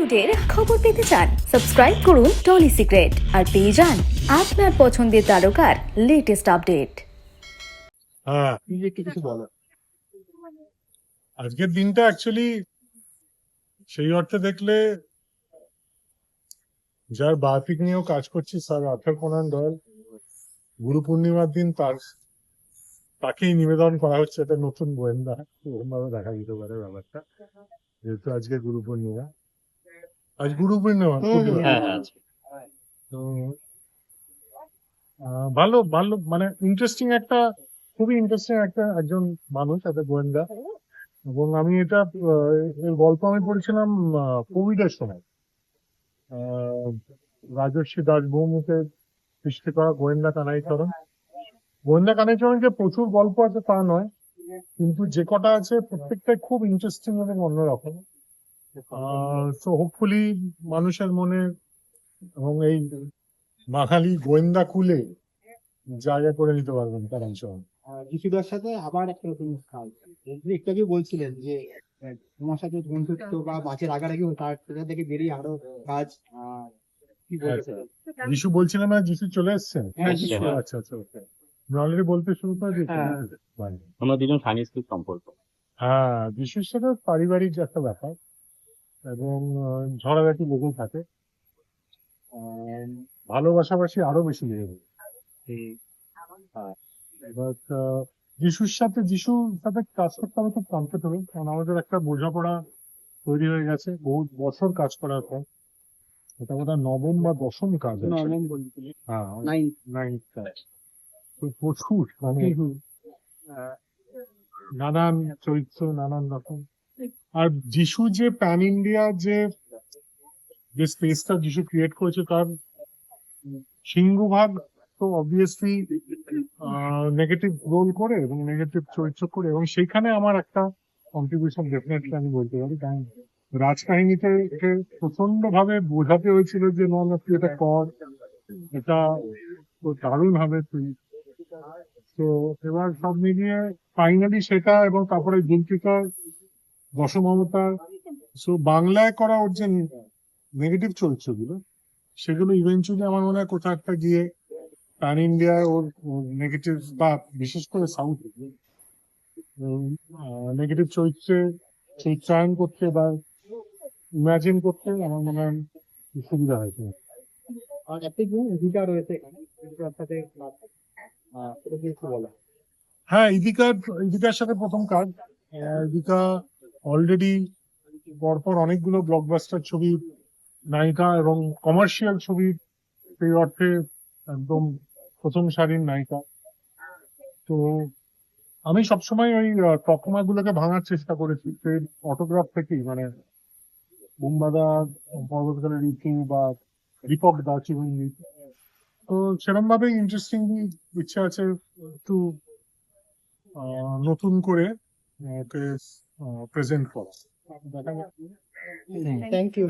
বলিউডের খবর পেতে চান সাবস্ক্রাইব করুন টলি সিক্রেট আর পেয়ে যান আপনার পছন্দের তারকার লেটেস্ট আপডেট। হ্যাঁ, কিছু বলো। আজকের দিনটা অ্যাকচুয়ালি সেই অর্থে দেখলে যার বায়োপিক নিয়েও কাজ করছি স্যার আর্থার কোনান ডয়েল, গুরু পূর্ণিমার দিন তাকেই নিবেদন করা হচ্ছে একটা নতুন গোয়েন্দা, এরকম ভাবে দেখা যেতে পারে ব্যাপারটা, যেহেতু আজকে গুরু পূর্ণিমা। আজ গুরু পূর্ণিমা তো ভালো ভালো মানে ইন্টারেস্টিং একটা, খুবই ইন্টারেস্টিং একজন মানুষ, একটা গোয়েন্দা। এবং আমি এটা এর গল্প আমি পড়েছিলাম কোভিডের সময়, রাজর্ষি দাস ভৌমিকের সৃষ্টি করা গোয়েন্দা কানাইচরণ। গোয়েন্দা কানাইচরণ যে প্রচুর গল্প আছে তা নয়, কিন্তু যে কটা আছে প্রত্যেকটাই খুব ইন্টারেস্টিং এবং অন্যরকম। তো হোপফুলি মানুষের মনে এবং এই বাঙালি গোয়েন্দা কুলে জায়গা করে নিতে পারবেন কানাইচরণ। যিশুদার সাথে আবার একটা নতুন কাজ, একটু আগে বলছিলেন যে তোমার সাথে বন্ধুত্ব বা বাঁচের রাগারাগি তার সেটা থেকে বেরিয়ে আরো কাজ, কি বলতে যিশু বলছিলাম না, যিশু চলে এসছেন। হ্যাঁ, যিশু। আচ্ছা আচ্ছা, ওকে। অলরেডি বলতে শুরু করে দিয়েছি। হ্যাঁ। আমরা দুজন ফাইন্যান্সিয়াল সম্পর্ক। হ্যাঁ, যিশুর সাথে পারিবারিক যে একটা ব্যাপার এবং ঝড়াঝাটি লেগেই থাকে। ভালোবাসাবাসি আরো বেশি লেগে যায়। এবার যিশুর সাথে কাজ করতে হবে খুব কমফোর্টেবল, কারণ আমাদের একটা বোঝাপড়া তৈরি হয়ে গেছে বহু বছর কাজ করার পর। এটা বোধহয় নবম বা দশম কাজ আছে। নবম বলছিলেন। হ্যাঁ, নাইন। নাইন্থ কাজ। তো প্রচুর মানে আহ, নানান চরিত্র, নানান রকম। আর যিশু যে প্যান ইন্ডিয়া যে স্পেসটা যিশু ক্রিয়েট করেছে, তার সিংহভাগ তো অবভিয়াসলি নেগেটিভ রোল করে এবং নেগেটিভ চরিত্র করে, এবং সেইখানে আমার একটা কন্ট্রিবিউশন ডেফিনেটলি আমি বলতে পারি। কারণ রাজকাহিনীতে একে প্রচন্ড ভাবে বোঝাতে হয়েছিল যে না না তুই এটা কর, এটা তো দারুণ হবে তুই। তো এবার সব মিলিয়ে ফাইনালি সেটা, এবং তারপরে জুলফিকার, দশমমতা, সো বাংলায় করা ওর যে নেগেটিভ চরিত্রগুলো, সেগুলো ইভেন্চুয়ালি আমার মনে হয় কোথাও একটা গিয়ে প্যান ইন্ডিয়ায় ওর নেগেটিভ, বা বিশেষ করে সাউথ নেগেটিভ চরিত্রায়ন করতে বা ইমাজিন করতে আমার মনে হয় সুবিধা হয়েছে। আর একটা জিনিস গীতা রয়েছে এখানে, গীতার সাথে সেটা কি একটু বলো? হ্যাঁ, ইদিকার সাথে প্রথম কাজ। ইদিকা অলরেডি পরপর অনেকগুলো ব্লকবাস্টার ছবি নায়িকা এবং কমার্শিয়াল ছবি, সেই অর্থে একদম প্রথম সারির নায়িকা। তো আমি সবসময় ওই তকমা গুলোকে ভাঙার চেষ্টা করেছি সেই অটোগ্রাফ থেকেই, মানে বুম্বাদা, পরবর্তীকালে ঋতু বা দীপক দা, চিরঞ্জিত। তো সেরকম ভাবে ইন্টারেস্টিংলি ইচ্ছে আছে একটু নতুন করে ওকে প্রেজেন্ট করা। দেখা যাক। Thank you.